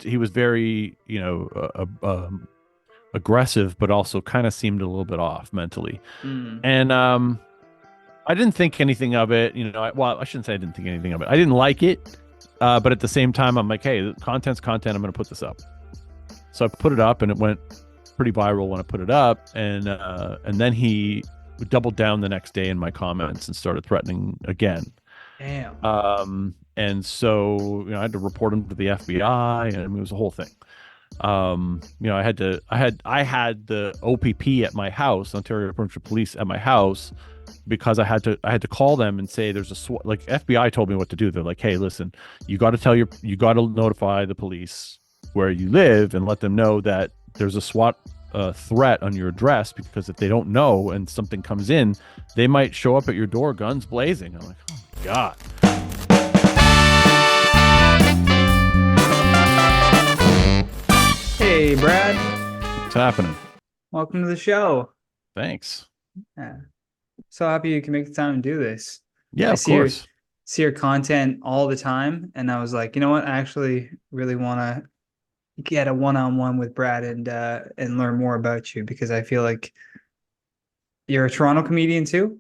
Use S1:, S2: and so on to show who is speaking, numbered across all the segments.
S1: was very, aggressive, but also kind of seemed a little bit off mentally.
S2: Mm.
S1: And I didn't think anything of it. Well, I shouldn't say I didn't think anything of it. I didn't like it, but at the same time, I'm like, hey, content's content. I'm going to put this up. So I put it up, and it went pretty viral when I put it up, and then he doubled down the next day in my comments and started threatening again.
S2: Damn.
S1: And so I had to report him to the FBI, and it was a whole thing. I had the OPP at my house, Ontario Provincial Police at my house, because I had to call them and say there's a SWAT. Like FBI told me what to do. They're like, hey, listen, you got to notify the police where you live and let them know that there's a SWAT threat on your address, because if they don't know and something comes in, they might show up at your door, guns blazing. I'm like, oh my god.
S2: Hey, Brad.
S1: What's happening?
S2: Welcome to the show.
S1: Thanks.
S2: Yeah. So happy you can make the time to do this.
S1: Yeah,
S2: I
S1: of course.
S2: see your content all the time, and I was like, you know what? I actually really want to get a one-on-one with Brad and learn more about you because I feel like you're a Toronto comedian too.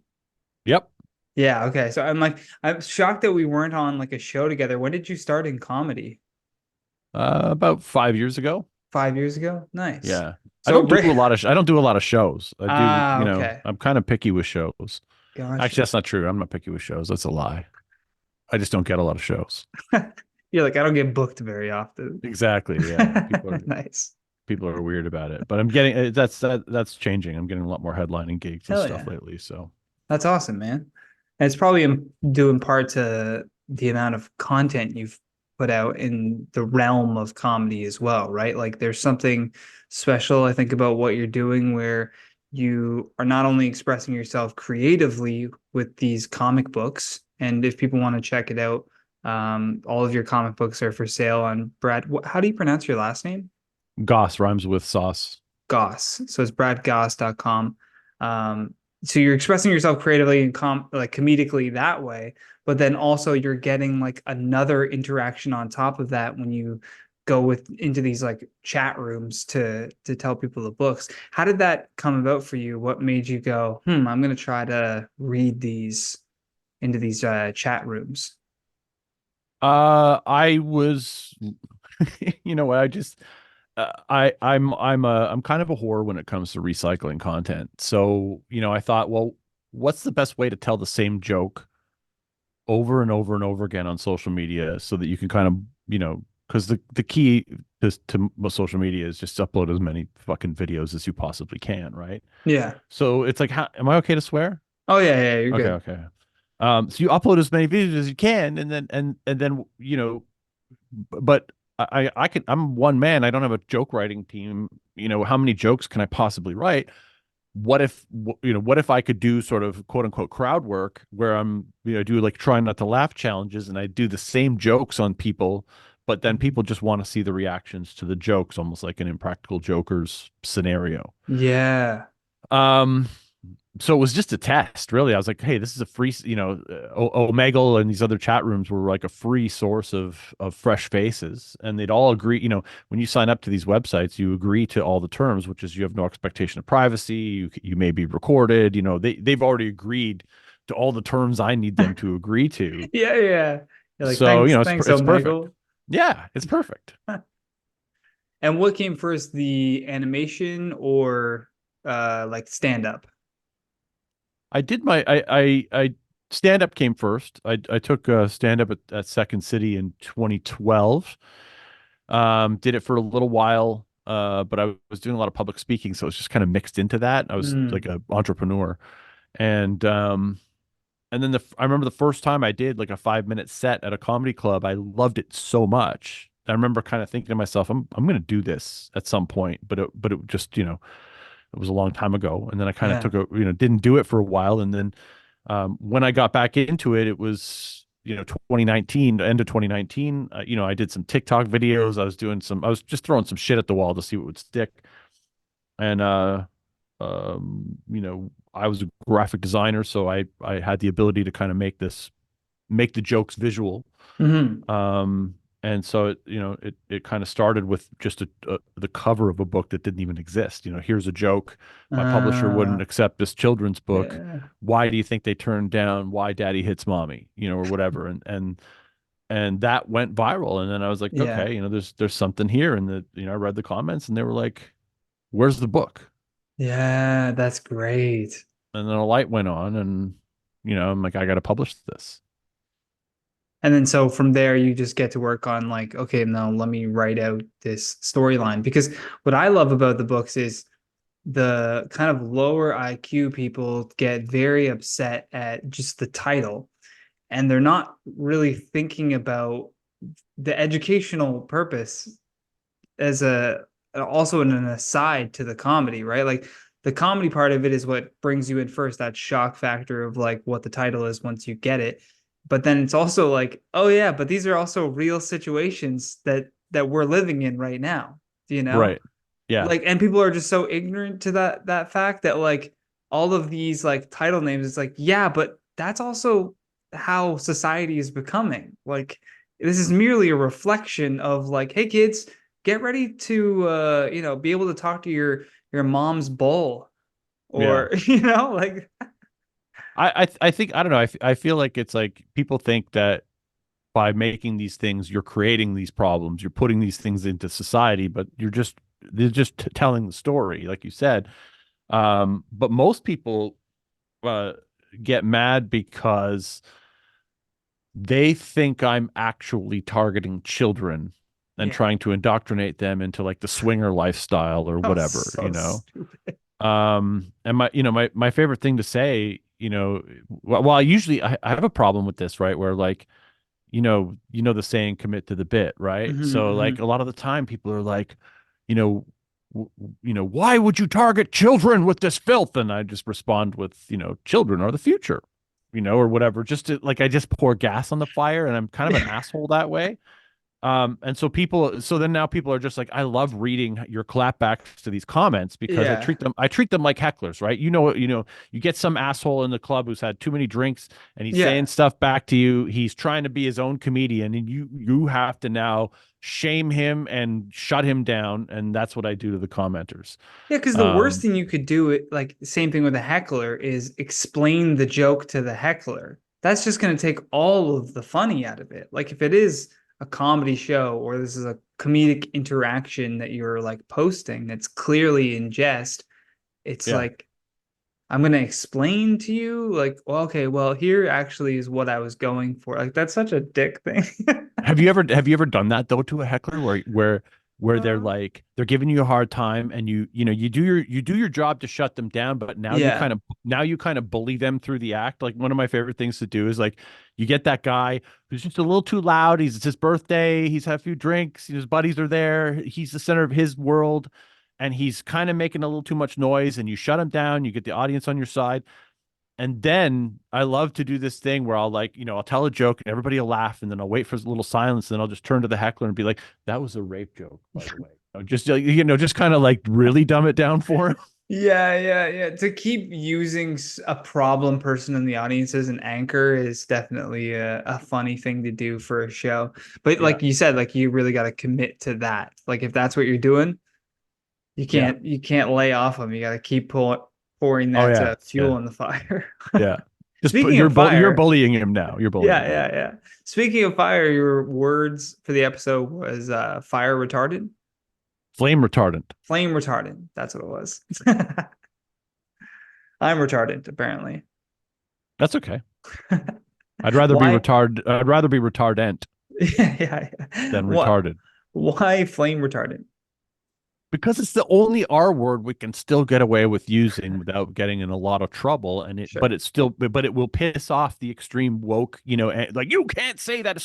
S1: Yep.
S2: Yeah, okay. So I'm shocked that we weren't on like a show together. When did you start in comedy?
S1: About 5 years ago.
S2: 5 years ago? Nice.
S1: Yeah.
S2: So,
S1: I don't do a lot of shows.
S2: okay.
S1: I'm kind of picky with shows. Actually,
S2: Gotcha.
S1: that's not true. I'm not picky with shows. That's a lie. I just don't get a lot of shows.
S2: You're like, I don't get booked very often.
S1: Exactly. Yeah.
S2: Nice.
S1: People are weird about it, but that's changing. I'm getting a lot more headlining gigs and
S2: Hell
S1: stuff
S2: yeah.
S1: lately. So
S2: That's awesome, man. And it's probably due in part to the amount of content you've put out in the realm of comedy as well, right? Like there's something special, I think, about what you're doing where you are not only expressing yourself creatively with these comic books, and if people want to check it out, all of your comic books are for sale on Brad. How do you pronounce your last name?
S1: Goss rhymes with sauce.
S2: Gosse. So it's bradgoss.com. So you're expressing yourself creatively and like comedically that way, but then also you're getting like another interaction on top of that when you go with into these like chat rooms to tell people the books. How did that come about for you? What made you go, I'm gonna try to read these into these chat rooms?
S1: I was, you know what? I'm kind of a whore when it comes to recycling content. So, I thought, well, what's the best way to tell the same joke over and over and over again on social media so that you can kind of, because the key to social media is just upload as many fucking videos as you possibly can, right?
S2: Yeah.
S1: So it's like, am I okay to swear?
S2: Oh yeah, you're
S1: Okay,
S2: good.
S1: okay. So you upload as many videos as you can, and then but I'm one man. I don't have a joke writing team. How many jokes can I possibly write? What if I could do sort of quote unquote crowd work where I do like try not to laugh challenges, and I do the same jokes on people, but then people just want to see the reactions to the jokes, almost like an Impractical Jokers scenario.
S2: Yeah.
S1: Um, so it was just a test, really. I was like, hey, this is a free, omegle and these other chat rooms were like a free source of fresh faces, and they'd all agree. When you sign up to these websites, you agree to all the terms, which is you have no expectation of privacy. You may be recorded. They've already agreed to all the terms I need them to agree to.
S2: Yeah. You're like,
S1: So
S2: thanks,
S1: it's perfect.
S2: Omegle.
S1: Yeah, it's perfect.
S2: And what came first, the animation or like stand up?
S1: I did my I stand up came first. I took stand up at Second City in 2012. Did it for a little while, but I was doing a lot of public speaking, so it was just kind of mixed into that. I was like
S2: Mm.
S1: an entrepreneur, and and then I remember the first time I did like a 5 minute set at a comedy club. I loved it so much. I remember kind of thinking to myself, I'm going to do this at some point, but it just it was a long time ago, and then I kind of
S2: Yeah.
S1: took didn't do it for a while, and then when I got back into it, it was 2019, end of 2019. I did some TikTok videos. I was just throwing some shit at the wall to see what would stick, and I was a graphic designer, so I had the ability to kind of make the jokes visual.
S2: Hmm.
S1: Um, And so it kind of started with just the cover of a book that didn't even exist. Here's a joke. My publisher wouldn't
S2: Uh,
S1: accept this children's book.
S2: yeah,
S1: Why do you think they turned down Why Daddy Hits Mommy? Or whatever. And that went viral. And then I was like,
S2: yeah,
S1: okay, there's something here. And I read the comments and they were like, where's the book?
S2: yeah. That's great.
S1: And then a light went on, and I'm like, I got to publish this.
S2: And then so from there, you just get to work on like, okay, now let me write out this storyline. Because what I love about the books is the kind of lower IQ people get very upset at just the title, and they're not really thinking about the educational purpose as a also an aside to the comedy, right? Like the comedy part of it is what brings you in first, that shock factor of like what the title is once you get it. But then it's also like, oh yeah, but these are also real situations that we're living in right now. Do you know?
S1: Right. Yeah.
S2: Like, and people are just so ignorant to that fact that like all of these like title names, it's like, yeah, but that's also how society is becoming. Like, this is merely a reflection of like, hey kids, get ready to be able to talk to your mom's bull,
S1: Yeah.
S2: or like,
S1: I think I don't know. I feel like it's like people think that by making these things, you're creating these problems, you're putting these things into society, but they're just telling the story, like you said. But most people uh, get mad because they think I'm actually targeting children and
S2: yeah.
S1: trying to indoctrinate them into like the swinger lifestyle or
S2: Oh,
S1: whatever,
S2: so stupid.
S1: And my favorite thing to say, well, I have a problem with this, right? Where like, the saying commit to the bit, right?
S2: Hmm,
S1: So like
S2: hmm.
S1: a lot of the time people are like, you know, why would you target children with this filth? And I just respond with, children are the future, or whatever. Just to, like I just pour gas on the fire, and I'm kind of an asshole that way. And so then now people are just like, I love reading your clapbacks to these comments because
S2: Yeah,
S1: I treat them like hecklers, right? You get some asshole in the club who's had too many drinks and he's saying
S2: yeah.
S1: stuff back to you. He's trying to be his own comedian, and you have to now shame him and shut him down. And that's what I do to the commenters.
S2: Yeah, because the worst
S1: Um,
S2: thing you could do, like same thing with a heckler, is explain the joke to the heckler. That's just going to take all of the funny out of it. Like if it is a comedy show or this is a comedic interaction that you're like posting that's clearly in jest, it's
S1: yeah.
S2: like I'm going to explain to you, like, well, okay, well, here actually is what I was going for. Like that's such a dick thing.
S1: Have you ever done that though to a heckler where they're
S2: Uh,
S1: like they're giving you a hard time, and you do your job to shut them down, but
S2: yeah,
S1: now you kind of bully them through the act. Like one of my favorite things to do is like you get that guy who's just a little too loud. It's his birthday. He's had a few drinks. His buddies are there. He's the center of his world, and he's kind of making a little too much noise. And you shut him down. You get the audience on your side. And then I love to do this thing where I'll like, I'll tell a joke and everybody will laugh, and then I'll wait for a little silence, and then I'll just turn to the heckler and be like, "That was a rape joke, by the way." Just just kind of like really dumb it down for him.
S2: yeah. To keep using a problem person in the audience as an anchor is definitely a funny thing to do for a show. But
S1: Yeah,
S2: like you said, like you really got to commit to that. Like if that's what you're doing,
S1: yeah.
S2: you can't lay off them. You got to keep pouring
S1: Oh
S2: that
S1: yeah,
S2: fuel
S1: yeah,
S2: in the fire.
S1: yeah.
S2: Speaking
S1: You're
S2: of
S1: you're
S2: fire,
S1: bullying him now. You're bullying him.
S2: yeah. Speaking of fire, your words for the episode was fire retardant,
S1: Flame retardant.
S2: flame retardant. That's what it was. I'm retardant, apparently.
S1: That's okay. I'd rather be
S2: Why?
S1: retard. I'd rather be retardant
S2: Yeah.
S1: than
S2: What?
S1: retarded.
S2: Why flame retardant?
S1: Because it's the only R word we can still get away with using without getting in a lot of trouble,
S2: Sure.
S1: but it will piss off the extreme woke, like you can't say that. It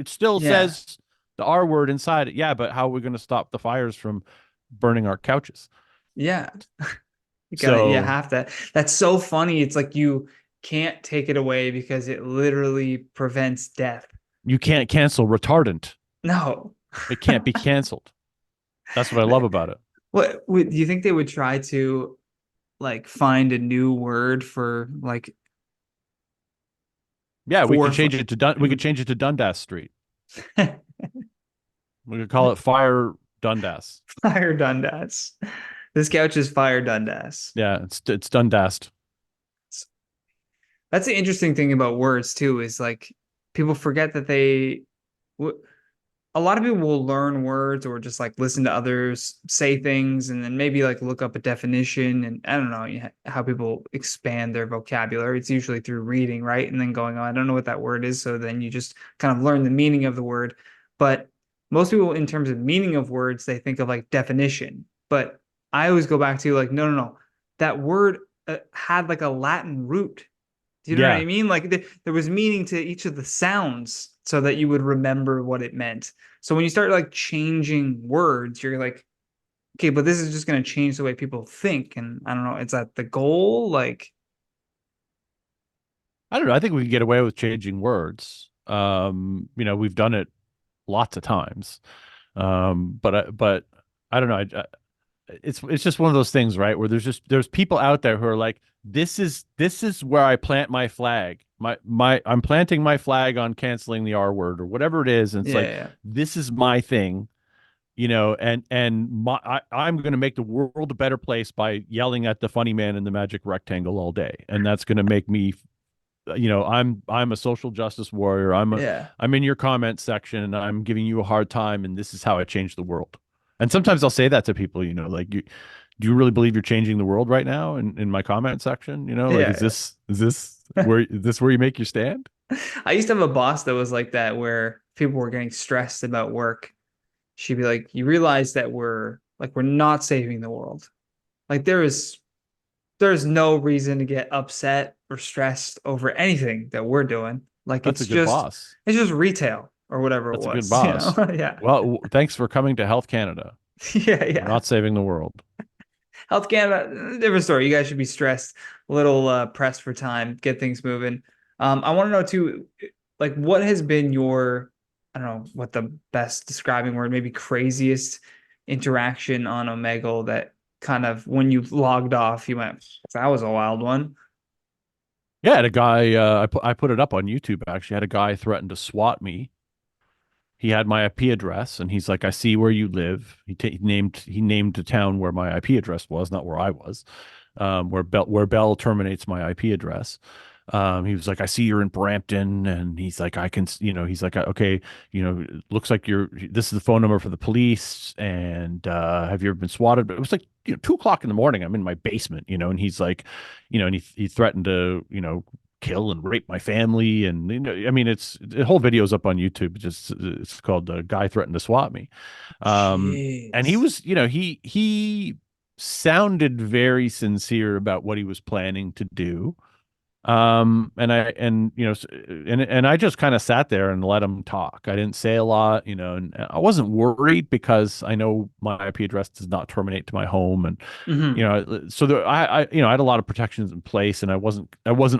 S1: still
S2: Yeah.
S1: says the R word inside it. Yeah, but how are we going to stop the fires from burning our couches?
S2: Yeah. You
S1: So
S2: have to. That's so funny. It's like you can't take it away because it literally prevents death.
S1: you can't cancel retardant.
S2: No.
S1: It can't be canceled. That's what I love about it.
S2: What do you think they would try to like find a new word for like
S1: Yeah, we
S2: for
S1: could change it to we could change it to Dundas Street. We could call it Fire Dundas.
S2: Fire Dundas. This couch is Fire Dundas.
S1: Yeah, it's Dundast.
S2: That's the interesting thing about words too, is like people forget that a lot of people will learn words or just like listen to others say things and then maybe like look up a definition. And I don't know how people expand their vocabulary. It's usually through reading, right? And then going, oh, I don't know what that word is. So then you just kind of learn the meaning of the word. But most people, in terms of meaning of words, they think of like definition. But I always go back to like, no, no, no. That word had like a Latin root. Do you know what I
S1: Yeah,
S2: mean? Like there was meaning to each of the sounds so that you would remember what it meant. So when you start like changing words, you're like, okay, but this is just going to change the way people think. And I don't know, is that the goal? Like,
S1: I don't know. I think we can get away with changing words. We've done it lots of times. But I don't know. It's just one of those things, right? Where there's people out there who are like, this is where I plant my flag. I'm planting my flag on canceling the R word or whatever it is, and it's like
S2: yeah,
S1: this is my thing, I'm going to make the world a better place by yelling at the funny man in the magic rectangle all day, and that's going to make me I'm a social justice warrior.
S2: yeah,
S1: I'm in your comment section and I'm giving you a hard time and this is how I change the world. And sometimes I'll say that to people, like do you really believe you're changing the world right now in my comment section? Like
S2: yeah,
S1: is this where you make your stand?
S2: yeah. I used to have a boss that was like that, where people were getting stressed about work. She'd be like, you realize that we're not saving the world. Like there's no reason to get upset or stressed over anything that we're doing. Like
S1: That's a good boss.
S2: it's just retail or whatever it
S1: That's a good
S2: was,
S1: boss.
S2: Yeah.
S1: Well, thanks for coming to Health Canada.
S2: Yeah,
S1: We're
S2: yeah.
S1: not saving the world.
S2: Health Canada, different story. You guys should be stressed, a little pressed for time, get things moving. I want to know too, like what has been your, I don't know what the best describing word, maybe craziest interaction on Omegle that kind of when you logged off, you went, that was a wild one.
S1: Yeah, I had a guy. I put it up on YouTube. Actually, I had a guy threaten to SWAT me. He had my IP address, and he's like, "I see where you live." He named the town where my IP address was, not where I was, where Bell terminates my IP address. He was like, "I see you're in Brampton," and he's like, "I can," he's like, "Okay, looks like you're. This is the phone number for the police, and have you ever been swatted?" But it was like 2 o'clock in the morning. I'm in my basement, and he's like, and he threatened to kill and rape my family, and I mean, it's the whole video's up on YouTube. It's called "Guy Threatened to Swat Me," and he
S2: Jeez.
S1: was, he sounded very sincere about what he was planning to do. And I just kind of sat there and let him talk. I didn't say a lot, and I wasn't worried because I know my IP address does not terminate to my home, and
S2: Hmm.
S1: so I had a lot of protections in place, and I wasn't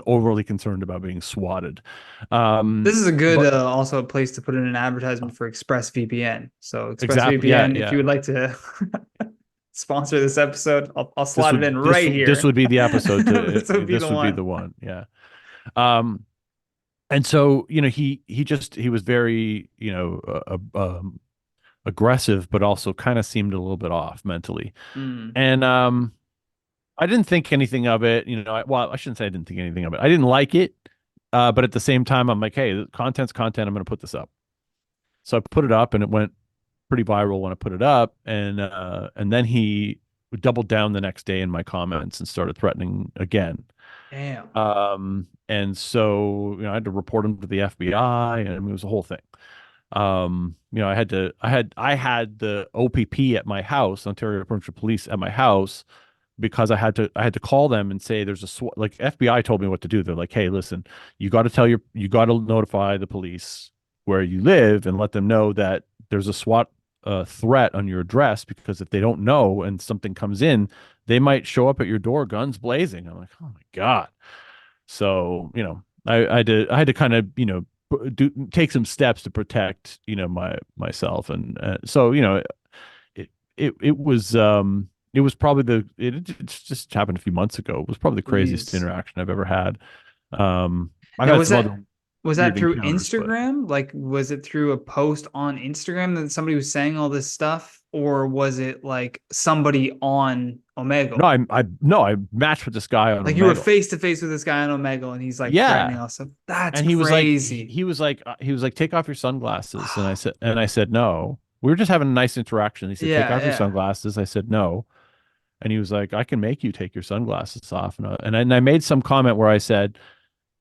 S1: overly concerned about being swatted.
S2: This is a good
S1: But
S2: also a place to put in an advertisement for ExpressVPN. So
S1: exactly, yeah,
S2: ExpressVPN, if you
S1: yeah.
S2: would like to sponsor this episode, I'll
S1: This
S2: slot it
S1: would
S2: in
S1: this
S2: right
S1: this
S2: here.
S1: would be the episode to
S2: This would be the
S1: this would be
S2: one.
S1: the one, yeah. Um, and so he was very aggressive, but also kind of seemed a little bit off mentally.
S2: Mm.
S1: And I didn't think anything of it. Well, I shouldn't say I didn't think anything of it. I didn't like it, but at the same time, I'm like, hey, the content's content. I'm going to put this up. So I put it up, and it went pretty viral when I put it up, and then he doubled down the next day in my comments and started threatening again.
S2: Damn.
S1: And so I had to report him to the FBI, and it was a whole thing. I had the OPP at my house, Ontario Provincial Police at my house, because I had to call them and say there's a SWAT, like FBI told me what to do. They're like, hey, listen, you got to notify the police where you live and let them know that there's a SWAT threat on your address, because if they don't know and something comes in, they might show up at your door guns blazing. I'm like, oh my God. So, I had to kind of, take some steps to protect, myself. And so, it was probably it just happened a few months ago. It was probably the craziest
S2: Jeez.
S1: interaction I've ever had. I've
S2: Now
S1: had
S2: was
S1: some other,
S2: that Was that
S1: weird
S2: through
S1: encounters, but
S2: Instagram? Like, was it through a post on Instagram that somebody was saying all this stuff, or was it like somebody on
S1: no,
S2: Omegle?
S1: I matched with this guy on
S2: Like you were
S1: Omegle.
S2: face to face with this guy on Omegle, and he's like threatening
S1: Yeah.
S2: us. So that's
S1: And he was like,
S2: crazy.
S1: he was like, take off your sunglasses. And I said, no. We were just having a nice interaction. He said, take
S2: Yeah,
S1: off your
S2: yeah.
S1: sunglasses. I said, no. And he was like, I can make you take your sunglasses off. And I made some comment where I said,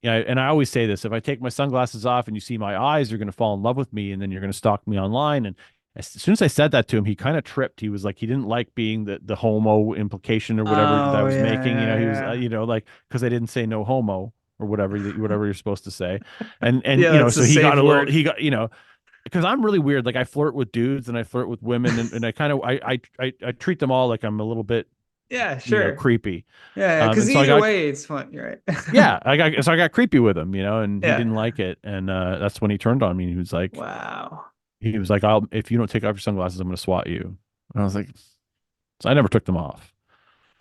S1: yeah, and I always say this, if I take my sunglasses off and you see my eyes, you're going to fall in love with me. And then you're going to stalk me online. And as soon as I said that to him, he kind of tripped. He was like, he didn't like being the homo implication or whatever that I
S2: Oh
S1: was
S2: yeah,
S1: making.
S2: yeah,
S1: He was,
S2: yeah.
S1: like, because I didn't say no homo or whatever you're supposed to say. And,
S2: Yeah, that's a
S1: so he got
S2: safe
S1: a little,
S2: word.
S1: he got, because I'm really weird. Like I flirt with dudes and I flirt with women and I kind of, I treat them all like I'm a little bit,
S2: Yeah, sure.
S1: creepy.
S2: Yeah, yeah. Because
S1: And so I
S2: either
S1: got,
S2: way, it's fun. You're right.
S1: yeah, so I got creepy with him, and he
S2: Yeah.
S1: didn't like it. And that's when he turned on me.
S2: Wow.
S1: He was like, if you don't take off your sunglasses, I'm going to SWAT you. And I was like, so I never took them off.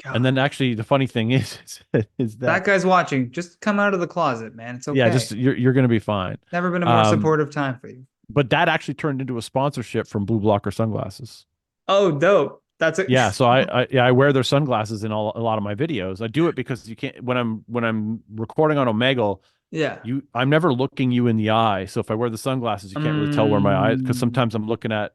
S1: And
S2: God.
S1: then actually the funny thing is
S2: That
S1: that,
S2: guy's watching. Just come out of the closet, man. It's
S1: yeah, just
S2: okay.
S1: you're going to be fine.
S2: Never been a more
S1: Um,
S2: supportive time for you.
S1: but that actually turned into a sponsorship from Blue Blocker sunglasses.
S2: Oh, dope. That's it.
S1: Yeah, so I wear their sunglasses in a lot of my videos. I do it because you can't when I'm recording on Omegle,
S2: Yeah.
S1: I'm never looking you in the eye. So if I wear the sunglasses, you can't really tell where my eyes, because
S2: Um,
S1: sometimes I'm looking at,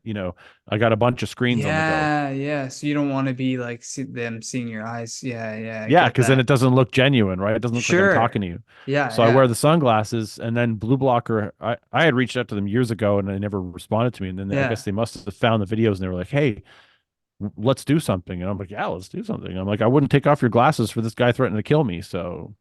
S1: I got a bunch of screens on the go.
S2: yeah, yeah. So you don't want to be like them seeing your eyes. Yeah, yeah. I
S1: Yeah,
S2: get
S1: because then
S2: that.
S1: it doesn't look genuine, right? It doesn't look like I'm talking
S2: Sure.
S1: to you.
S2: Yeah,
S1: So I wear
S2: yeah.
S1: the sunglasses, and then Blue Blocker, I had reached out to them years ago and they never responded to me. And then I guess
S2: Yeah.
S1: they must have found the videos and they were like, hey, let's do something. And I'm like, yeah, let's do something. I'm like, I wouldn't take off your glasses for this guy threatening to kill me. So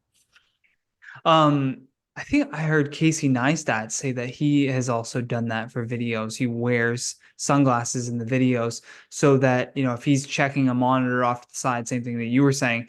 S2: I think I heard Casey Neistat say that he has also done that for videos. He wears sunglasses in the videos so that, if he's checking a monitor off the side, same thing that you were saying,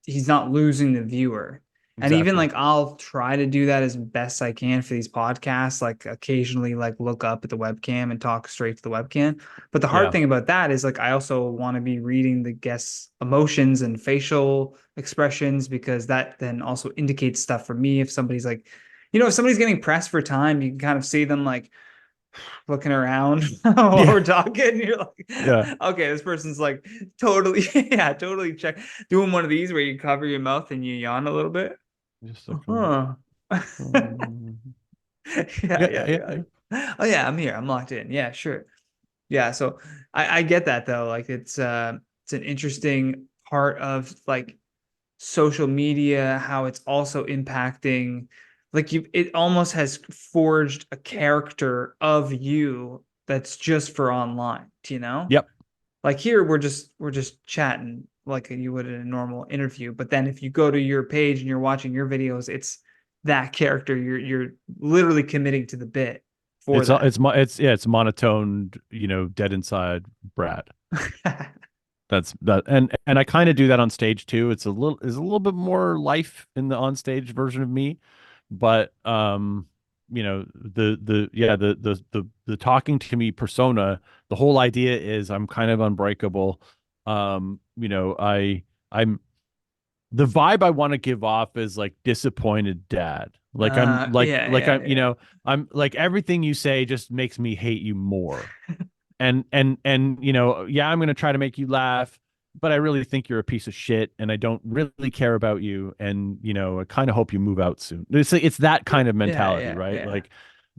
S2: he's not losing the viewer. And even
S1: exactly.
S2: like I'll try to do that as best I can for these podcasts, like occasionally like look up at the webcam and talk straight to the webcam. But the hard
S1: Yeah.
S2: thing about that is like I also want to be reading the guests' emotions and facial expressions because that then also indicates stuff for me. If somebody's like, if somebody's getting pressed for time, you can kind of see them like looking around while
S1: Yeah.
S2: we're talking. You're
S1: Yeah.
S2: like, okay, this person's like totally, yeah, totally check. Doing one of these where you cover your mouth and you yawn a little bit.
S1: Just like,
S2: Huh.
S1: um,
S2: Yeah,
S1: yeah,
S2: yeah,
S1: yeah,
S2: yeah.
S1: yeah.
S2: Oh yeah, I'm here. I'm locked in. Yeah, sure. Yeah, so I get that though. Like it's an interesting part of like social media, how it's also impacting like it almost has forged a character of you that's just for online,
S1: Yep.
S2: like here we're just chatting like you would in a normal interview, but then if you go to your page and you're watching your videos, it's that character. You're literally committing to the bit for that.
S1: It's monotone, dead inside Brad. That's that, and I kind of do that on stage too. Is a little bit more life in the on stage version of me, but the talking to me persona, the whole idea is I'm kind of unbreakable. I'm the vibe I want to give off is like disappointed dad. Like
S2: Yeah, yeah, yeah.
S1: I'm like everything you say just makes me hate you more. And yeah, I'm gonna try to make you laugh, but I really think you're a piece of shit, and I don't really care about you, and I kind of hope you move out soon. It's that kind of
S2: Yeah,
S1: mentality,
S2: yeah,
S1: right?
S2: yeah.
S1: Like,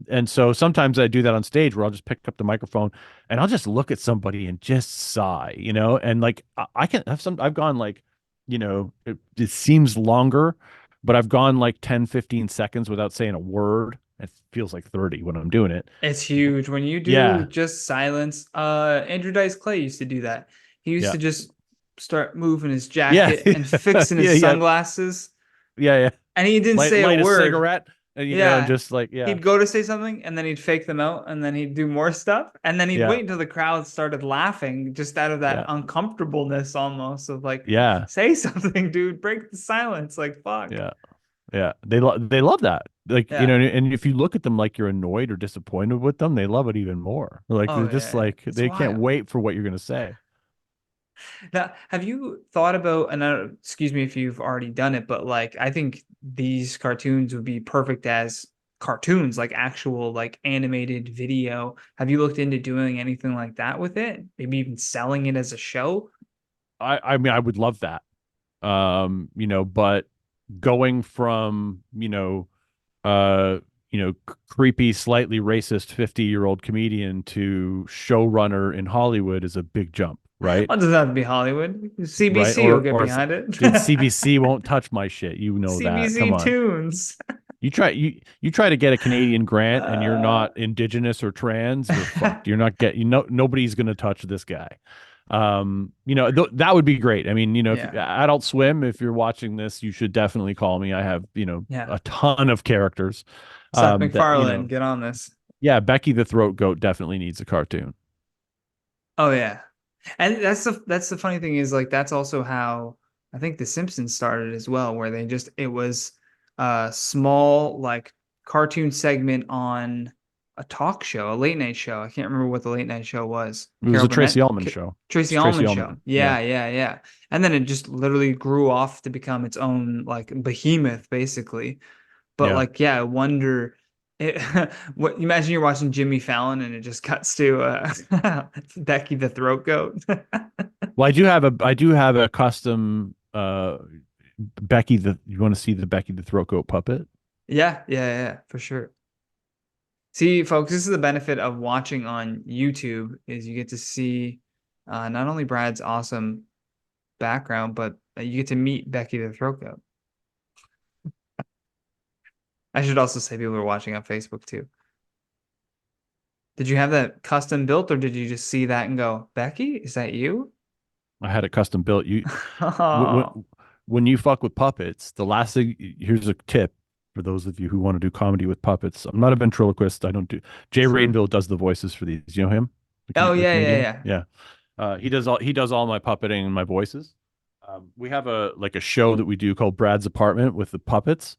S1: and so sometimes I do that on stage where I'll just pick up the microphone and I'll just look at somebody and just sigh, and like I can have I've gone like, it seems longer, but I've gone like 10, 15 seconds without saying a word. It feels like 30 when I'm doing it.
S2: It's huge when you do
S1: Yeah.
S2: just silence. Andrew Dice Clay used to do that. He used
S1: Yeah.
S2: to just start moving his
S1: Yeah.
S2: jacket and fixing
S1: Yeah.
S2: his
S1: Yeah.
S2: sunglasses,
S1: Yeah. Yeah.
S2: and he didn't say a
S1: Light a
S2: word.
S1: cigarette and and
S2: Yeah.
S1: just like, yeah.
S2: He'd go to say something and then he'd fake them out and then he'd do more stuff and then he'd
S1: Yeah.
S2: wait until the crowd started laughing just out of that
S1: Yeah.
S2: uncomfortableness almost of like,
S1: Yeah.
S2: say something, dude, break the silence. Like, fuck.
S1: Yeah. Yeah. They love that. Like,
S2: Yeah.
S1: and if you look at them like you're annoyed or disappointed with them, they love it even more. Like
S2: Oh,
S1: they're just
S2: yeah.
S1: like
S2: It's
S1: they can't
S2: wild.
S1: wait for what you're gonna say.
S2: Now, have you thought about, and excuse me if you've already done it, but like, I think these cartoons would be perfect as cartoons, like actual like animated video. Have you looked into doing anything like that with it? Maybe even selling it as a show?
S1: I mean, I would love that. But going from, uh, creepy, slightly racist 50-year-old comedian to showrunner in Hollywood is a big jump, right?
S2: Well, it doesn't have to be Hollywood.
S1: Right?
S2: CBC will
S1: Or
S2: get
S1: or
S2: behind it.
S1: dude, CBC won't touch my shit. You know that. Come
S2: CBC
S1: on.
S2: Tunes.
S1: You try to get a Canadian grant and you're
S2: Uh,
S1: not indigenous or trans, you're fucked. You're not get you know nobody's gonna touch this guy. That would be great. I mean, if
S2: yeah.
S1: Adult Swim, if you're watching this, you should definitely call me. I have,
S2: Yeah.
S1: a ton of characters.
S2: Seth
S1: That,
S2: MacFarlane, get on this.
S1: yeah, Becky the Throat Goat definitely needs a cartoon.
S2: Oh yeah. And that's the funny thing is like that's also how I think The Simpsons started as well, where it was a small like cartoon segment on a talk show, a late night show. I can't remember what the late night show was.
S1: It was
S2: Carol
S1: a Tracy
S2: Burnett,
S1: Ullman show.
S2: Tracy
S1: It's Tracy
S2: Ullman show.
S1: Ullman. Yeah.
S2: Yeah, yeah, yeah. And then it just literally grew off to become its own like behemoth, basically. But
S1: Yeah.
S2: like, yeah, I wonder. It, what imagine you're watching Jimmy Fallon and it just cuts to Becky the Throat Goat.
S1: Well, I do have a custom you want to see the Becky the Throat Goat puppet?
S2: Yeah, yeah, yeah, for sure. See, folks, this is the benefit of watching on YouTube is you get to see not only Brad's awesome background, but you get to meet Becky the Throat Goat. I should also say people are watching on Facebook too. Did you have that custom built, or did you just see that and go, Becky, is that you?
S1: I had it custom built.
S2: Oh,
S1: When you fuck with puppets, the last thing, here's a tip for those of you who want to do comedy with puppets. I'm not a ventriloquist. I don't do. Jay Rainville does the voices for these. You know him,
S2: oh
S1: the
S2: yeah, yeah,
S1: comedian.
S2: yeah.
S1: Yeah, he does all my puppeting and my voices. We have a show that we do called Brad's Apartment with the puppets.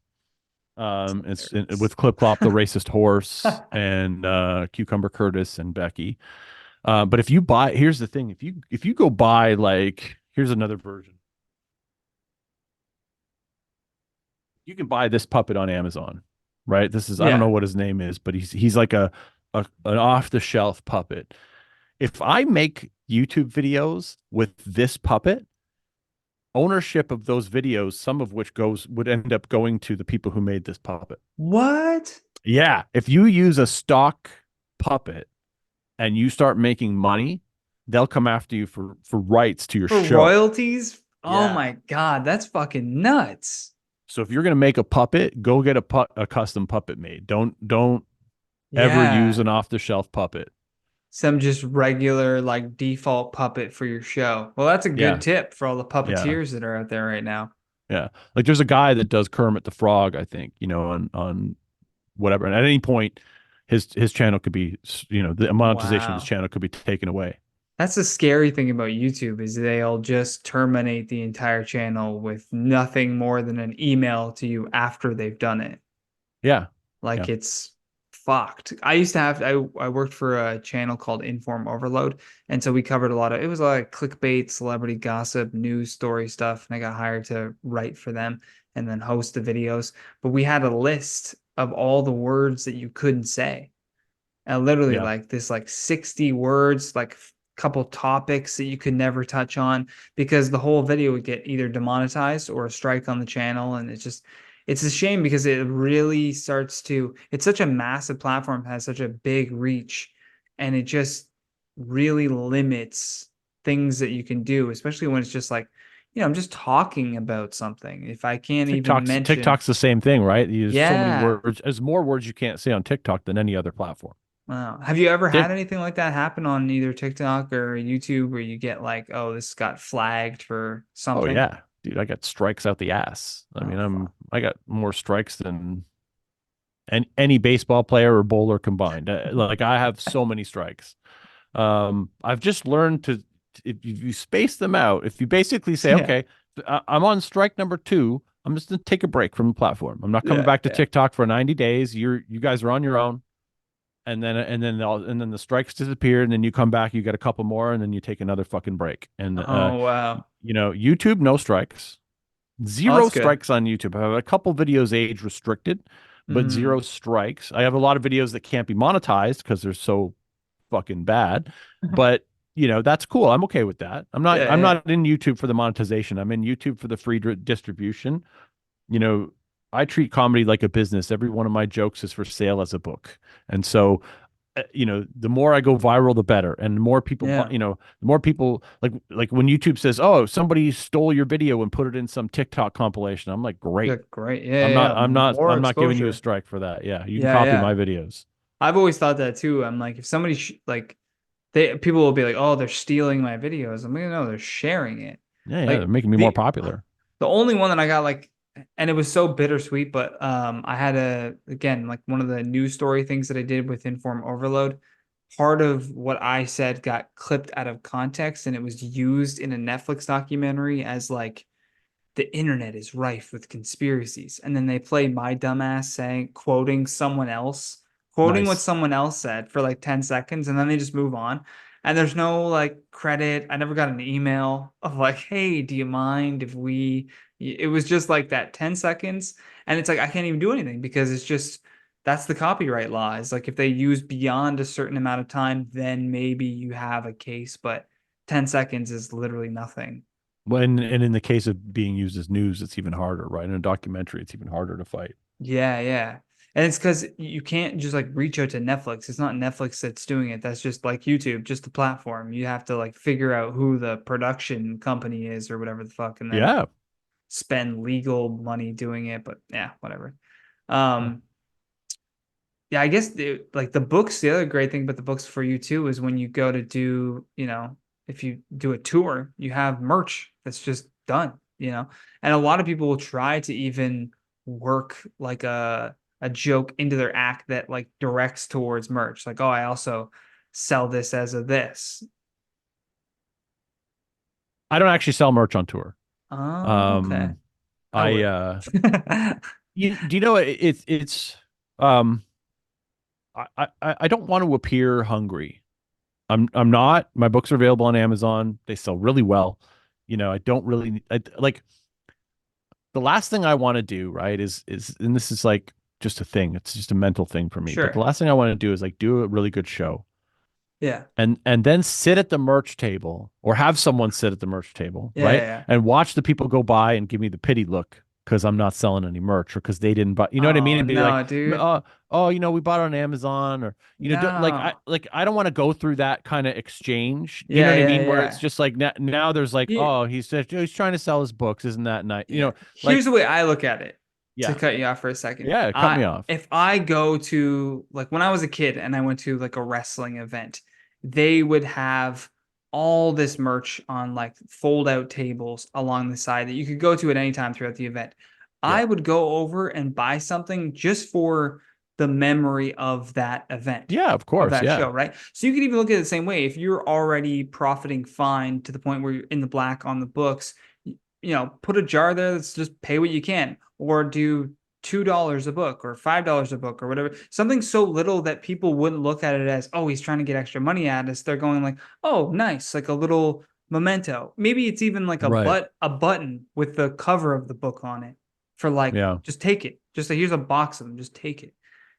S2: That's hilarious.
S1: With Clip Clop, the racist horse, and Cucumber Curtis and Becky. But if you buy, here's the thing: if you go buy like, here's another version. You can buy this puppet on Amazon, right? This is I don't know
S2: Yeah.
S1: what his name is, but he's like an off the shelf puppet. If I make YouTube videos with this puppet, ownership of those videos, some of which would end up going to the people who made this puppet.
S2: What?
S1: Yeah, if you use a stock puppet and you start making money, they'll come after you for rights to your
S2: For
S1: show.
S2: royalties? Oh
S1: Yeah.
S2: my God, that's fucking nuts.
S1: So if you're gonna make a puppet, go get a custom puppet made. Don't ever use
S2: Yeah.
S1: an off the shelf puppet.
S2: Some just regular like default puppet for your show. Well, that's a good
S1: Yeah,
S2: tip for all the
S1: yeah,
S2: puppeteers that are out there right now.
S1: yeah. Like there's a guy that does Kermit the Frog, I think, on whatever. And at any point, his channel could be, the monetization of his
S2: Wow.
S1: channel could be taken away.
S2: That's the scary thing about YouTube is they'll just terminate the entire channel with nothing more than an email to you after they've done it.
S1: Yeah,
S2: Like
S1: yeah,
S2: it's fucked. I used to have I worked for a channel called Inform Overload, and so we covered a lot of it was a lot of clickbait, celebrity gossip, news story stuff, and I got hired to write for them and then host the videos. But we had a list of all the words that you couldn't say. And literally
S1: yeah.
S2: like this like 60 words, like couple topics that you could never touch on because the whole video would get either demonetized or a strike on the channel. And it's a shame because it really starts to, it's such a massive platform, has such a big reach, and it just really limits things that you can do, especially when it's just like, I'm just talking about something. If I can't even mention,
S1: TikTok's the same thing, right? You use so many
S2: yeah.
S1: words. There's more words you can't say on TikTok than any other platform.
S2: Wow. Have you ever had
S1: Tik
S2: anything like that happen on either TikTok or YouTube where you get like, oh, this got flagged for
S1: Oh
S2: something?
S1: yeah, dude, I got strikes out the ass. I mean,
S2: Oh, fuck.
S1: I got more strikes than any baseball player or bowler combined. Like I have so many strikes. I've just learned to if you space them out, if you basically say,
S2: Yeah.
S1: okay, I'm on strike number 2, I'm just gonna take a break from the platform. I'm not coming
S2: Yeah.
S1: back to
S2: Yeah.
S1: TikTok for 90 days. You guys are on your own. And then the strikes disappear, and then you come back, you get a couple more, and then you take another fucking break. And
S2: Oh, wow.
S1: YouTube, no strikes.
S2: Oh,
S1: Zero
S2: that's good.
S1: strikes on YouTube. I have a couple videos age restricted, but zero
S2: Mm.
S1: strikes. I have a lot of videos that can't be monetized because they're so fucking bad. But that's cool. I'm okay with that. I'm not
S2: Yeah,
S1: I'm
S2: yeah.
S1: not in YouTube for the monetization. I'm in YouTube for the free distribution. You know, I treat comedy like a business. Every one of my jokes is for sale as a book. And so the more I go viral, the better. And the more people,
S2: Yeah.
S1: the more people like when YouTube says, "Oh, somebody stole your video and put it in some TikTok compilation." I'm like,
S2: Yeah,
S1: "Great.
S2: great. Yeah, yeah. More
S1: I'm not giving you a
S2: exposure.
S1: strike for that. Yeah, you can
S2: Yeah,
S1: copy
S2: yeah.
S1: my videos."
S2: I've always thought that too. I'm like, if somebody like they people will be like, "Oh, they're stealing my videos." I'm like, no, they're sharing it.
S1: Yeah, yeah, they're
S2: Like
S1: making me more popular.
S2: the only one that I got like, and it was so bittersweet, but I had again like one of the news story things that I did with Inform Overload. Part of what I said got clipped out of context, and it was used in a Netflix documentary as like the internet is rife with conspiracies. And then they play my dumbass saying, quoting what
S1: Nice.
S2: someone else said for like 10 seconds, and then they just move on. And there's no like credit. I never got an email of like, hey, do you mind if it was just like that 10 seconds. And it's like, I can't even do anything because it's just, that's the copyright law. It's like if they use beyond a certain amount of time, then maybe you have a case, but 10 seconds is literally nothing.
S1: When and in the case of being used as news, it's even harder, right? In a documentary, it's even harder to fight.
S2: Yeah, yeah. And it's because you can't just like reach out to Netflix. It's not Netflix that's doing it. That's just like YouTube, just the platform. You have to like figure out who the production company is or whatever the fuck, and then
S1: Yeah.
S2: spend legal money doing it. But yeah, whatever. Um, yeah, I guess like the books, the other great thing about the books for you too is when you go to do, if you do a tour, you have merch that's just done, and a lot of people will try to even work like a joke into their act that like directs towards merch. Like, oh, I also sell this as a this.
S1: I don't actually sell merch on tour.
S2: Oh, okay.
S1: Um,
S2: I
S1: I
S2: would.
S1: do you know it's um I don't want to appear hungry. I'm not. My books are available on Amazon. They sell really well. I don't really like the last thing I want to do, right, is and this is like just a thing. It's just a mental thing for me. But the
S2: Sure.
S1: last thing I want to do is like do a really good show
S2: Yeah.
S1: and then sit at the merch table or have someone sit at the merch table,
S2: Yeah, yeah,
S1: right?
S2: yeah.
S1: And watch the people go by and give me the pity look because I'm not selling any merch or because they didn't buy, you know what I mean?
S2: Oh
S1: And be like,
S2: no, dude.
S1: oh, we bought it on Amazon or like
S2: No.
S1: I don't want to go through that kind of exchange. You know
S2: Yeah,
S1: what I
S2: yeah,
S1: mean? Where it's
S2: yeah.
S1: just like now there's like,
S2: Yeah.
S1: oh, he's trying to sell his books, isn't that nice?
S2: Yeah. Here's
S1: Like
S2: the way I look at it, to
S1: yeah,
S2: cut you off for a second.
S1: yeah, cut me off.
S2: If I go to like when I was a kid and I went to like a wrestling event, they would have all this merch on like fold out tables along the side that you could go to at any time throughout the event.
S1: Yeah,
S2: I would go over and buy something just for the memory of that event,
S1: yeah, of
S2: of
S1: course,
S2: that
S1: yeah,
S2: show, right? So you could even look at it the same way. If you're already profiting fine to the point where you're in the black on the books, put a jar there that's just pay what you can, or do $2 a book or $5 a book or whatever. Something so little that people wouldn't look at it as, oh, he's trying to get extra money at us. They're going like, oh, nice, like a little memento. Maybe it's even like
S1: right,
S2: a button with the cover of the book on it for like,
S1: yeah,
S2: just take it. Just like here's a box of them, just take it.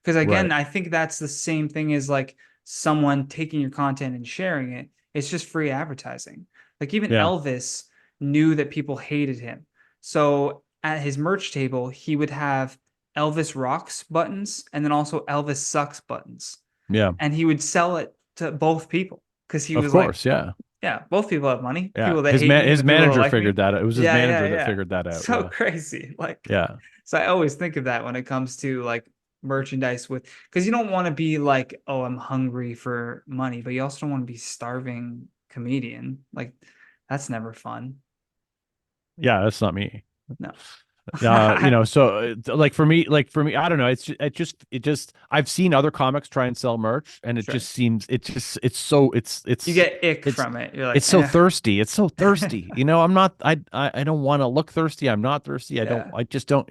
S2: Because again,
S1: right,
S2: I think that's the same thing as like someone taking your content and sharing it. It's just free advertising. Like even
S1: yeah,
S2: Elvis knew that people hated him. So at his merch table, he would have Elvis Rocks buttons and then also Elvis Sucks buttons.
S1: yeah,
S2: And he would sell it to both people because he
S1: of
S2: was like,
S1: course, yeah.
S2: yeah, both people have money.
S1: Yeah,
S2: People that hate me and
S1: his
S2: the people that
S1: manager
S2: like
S1: figured
S2: me.
S1: that out. It was his
S2: Yeah, yeah,
S1: manager that
S2: yeah.
S1: figured that out.
S2: So
S1: Yeah,
S2: crazy. Like,
S1: yeah,
S2: so I always think of that when it comes to like merchandise with, because you don't want to be like, oh, I'm hungry for money, but you also don't want to be starving comedian. Like, that's never fun.
S1: yeah. That's not me.
S2: No.
S1: So like for me, I don't know. It just I've seen other comics try and sell merch, and it
S2: Sure.
S1: just seems it's so
S2: You get ick
S1: it's
S2: from it. You're like,
S1: it's so
S2: eh.
S1: thirsty. It's so thirsty. I'm not. I don't want to look thirsty. I'm not thirsty. I don't.
S2: Yeah.
S1: I just don't.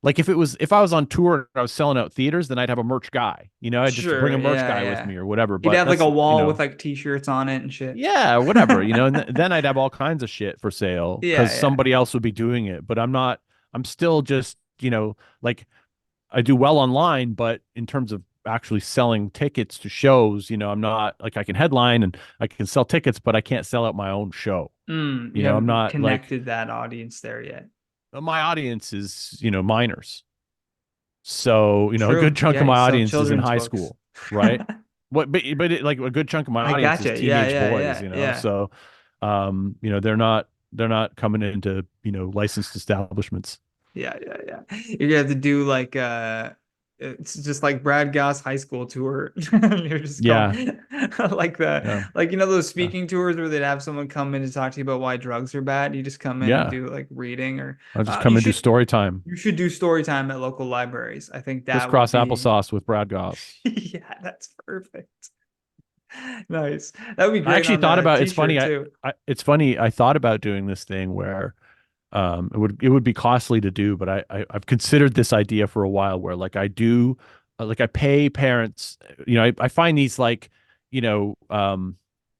S1: Like if I was on tour and I was selling out theaters, then I'd have a merch guy. I'd just bring
S2: Sure.
S1: a merch
S2: Yeah.
S1: guy with
S2: Yeah.
S1: me or whatever.
S2: You'd
S1: But
S2: have like
S1: that's
S2: a wall with like t-shirts on it and shit.
S1: yeah, whatever. And then I'd have all kinds of shit for sale
S2: Yeah.
S1: because
S2: Yeah.
S1: somebody else would be doing it. But I'm not. I'm still just like I do well online, but in terms of actually selling tickets to shows, I'm not like I can headline and I can sell tickets, but I can't sell out my own show.
S2: You
S1: I'm
S2: haven't
S1: not like
S2: connected that audience there yet.
S1: my audience is, minors. So, a good
S2: True.
S1: chunk
S2: Yeah,
S1: of
S2: you
S1: my
S2: sell
S1: audience is in
S2: children's
S1: high
S2: books.
S1: school, right? Like a good chunk of my
S2: I
S1: audience is
S2: gotcha. Yeah,
S1: teenage
S2: yeah,
S1: boys,
S2: yeah, yeah.
S1: So, they're not coming into, licensed establishments.
S2: Yeah, yeah, yeah. You're gonna have to do like it's just like Brad Goss high school tour. You're just going
S1: Yeah.
S2: like
S1: Yeah.
S2: those
S1: Yeah.
S2: speaking tours where they'd have someone come in to talk to you about why drugs are bad. You just come in and
S1: Yeah.
S2: do like reading or
S1: I'll just
S2: you
S1: come and do story time.
S2: should do story time at local libraries. I think that would
S1: Crisscross
S2: be
S1: applesauce with Brad Goss.
S2: yeah, that's perfect. Nice. That would be
S1: I
S2: great
S1: actually
S2: on
S1: thought
S2: a
S1: about it's funny.
S2: t-shirt too.
S1: It's funny. I thought about doing this thing where it would be costly to do, but I've considered this idea for a while where like I do like I pay parents, I find these like,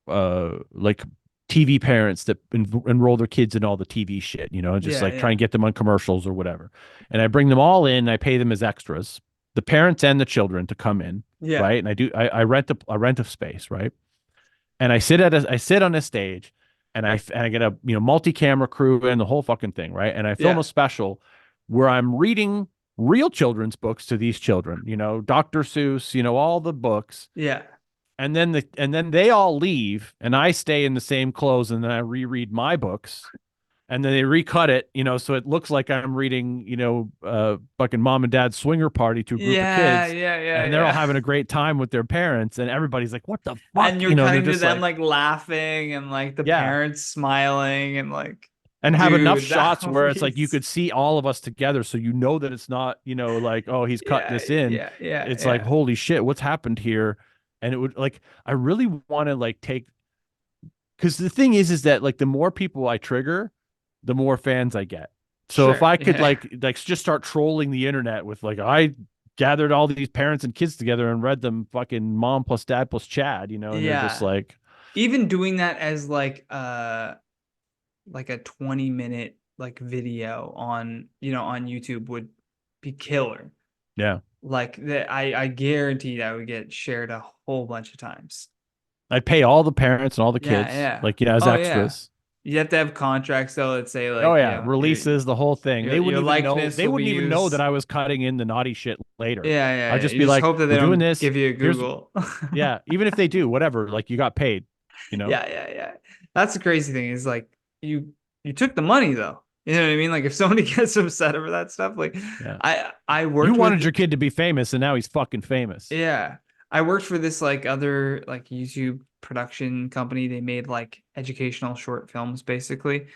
S1: like TV parents that enroll their kids in all the TV shit, just
S2: Yeah,
S1: like try and
S2: yeah.
S1: get them on commercials or whatever. And I bring them all in, I pay them as extras, the parents and the children to come in,
S2: Yeah.
S1: right? And I rent a space, right? And I sit on a stage and I get a multi-camera crew and the whole fucking thing, right? And I film
S2: Yeah.
S1: a special where I'm reading real children's books to these children, Dr. Seuss, all the books.
S2: Yeah.
S1: And then they all leave and I stay in the same clothes and then I reread my books and then they recut it, so it looks like I'm reading, fucking mom and dad's swinger party to a group of
S2: Yeah,
S1: kids,
S2: yeah, yeah,
S1: and they're all
S2: yeah.
S1: having a great time with their parents, and everybody's like, "What the
S2: And
S1: fuck?"
S2: you're
S1: And they're
S2: cutting to
S1: just
S2: them
S1: like,
S2: like laughing and like the
S1: "Yeah,"
S2: parents smiling and like,
S1: and have enough
S2: dude, that
S1: shots
S2: would
S1: where it's
S2: be
S1: like you could see all of us together, so that it's not, like, oh, he's cut
S2: yeah,
S1: this in.
S2: yeah, yeah,
S1: It's like,
S2: yeah.
S1: holy shit, what's happened here? And it would like, I really want to like take because the thing is that like the more people I trigger, the more fans I get. So if
S2: Sure.
S1: I could
S2: Yeah.
S1: like just start trolling the internet with like I gathered all these parents and kids together and read them fucking mom plus dad plus Chad, and they're just
S2: Yeah.
S1: like,
S2: Even doing that as like a 20-minute like video on, on YouTube would be killer.
S1: yeah,
S2: Like that I guarantee that would get shared a whole bunch of times.
S1: I'd pay all the parents and all the
S2: Yeah,
S1: kids
S2: yeah.
S1: like as
S2: Oh yeah.
S1: extras.
S2: You have to have contracts though that say
S1: Oh
S2: like,
S1: yeah, releases the whole thing. They
S2: your
S1: wouldn't even know.
S2: likeness
S1: They
S2: will be
S1: wouldn't even know that
S2: used.
S1: I was cutting in the naughty shit later.
S2: Yeah, yeah,
S1: I'd
S2: yeah.
S1: just
S2: You
S1: be
S2: just
S1: like,
S2: hope that they
S1: "We're doing
S2: don't
S1: this.
S2: give you a
S1: Here's
S2: Google.
S1: yeah." Even if they do, whatever. Like you got paid, you know.
S2: Yeah, yeah, yeah. That's the crazy thing is like you took the money though. You know what I mean? Like if somebody gets upset over that stuff, like
S1: Yeah.
S2: I
S1: You
S2: worked
S1: wanted
S2: with
S1: your kid to be famous, and now he's fucking famous.
S2: yeah. I worked for this like other like YouTube production company. They made like educational short films basically.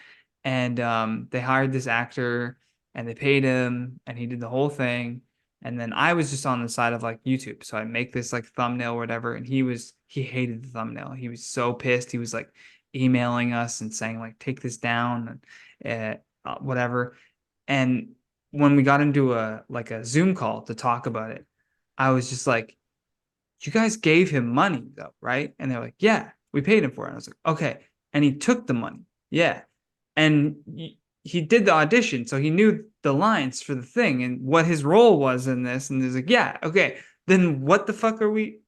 S2: And they hired this actor and they paid him and he did the whole thing. And then I was just on the side of like YouTube. So I make this like thumbnail or whatever. And he hated the thumbnail. He was so pissed. He was like emailing us and saying like, take this down and whatever. And when we got into a Zoom call to talk about it, I was just like, you guys gave him money though, right? And they're like, yeah, we paid him for it. And I was like, okay. And he took the money. Yeah. And he did the audition. So he knew the lines for the thing and what his role was in this. And he's like, yeah, okay. Then what the fuck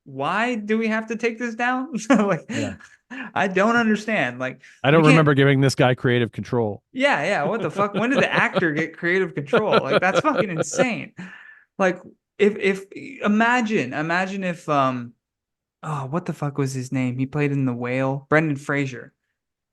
S2: why do we have to take this down? Like,
S1: Yeah.
S2: I don't understand. Like,
S1: I
S2: you
S1: don't
S2: can't,
S1: remember giving this guy creative control.
S2: yeah, yeah. What the fuck? When did the actor get creative control? Like, that's fucking insane. Like, if imagine if oh, what the fuck was his name? He played in The Whale. Brendan Fraser.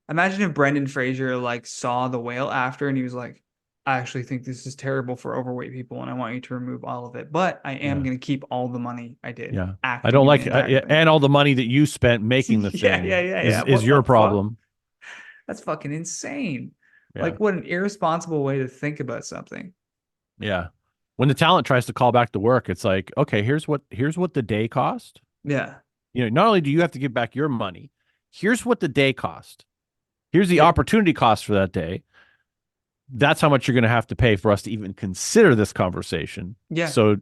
S2: Imagine if Brendan Fraser like saw The Whale after and he was like, I actually think this is terrible for overweight people and I want you to remove all of it. But I am
S1: Yeah.
S2: going to keep all the money I did
S1: Yeah. I
S2: acting
S1: don't
S2: in the
S1: like
S2: entire thing.
S1: and all the money that you spent making the
S2: Yeah, yeah,
S1: thing
S2: yeah,
S1: is
S2: yeah.
S1: is
S2: What
S1: your
S2: the fuck?
S1: problem.
S2: That's fucking insane.
S1: Yeah.
S2: Like what an irresponsible way to think about something.
S1: Yeah. When the talent tries to call back to work, it's like, okay, here's what the day cost.
S2: Yeah.
S1: Not only do you have to give back your money, here's what the day cost. Here's the
S2: Yeah.
S1: opportunity cost for that day. that's how much you're going to have to pay for us to even consider this conversation.
S2: Yeah.
S1: So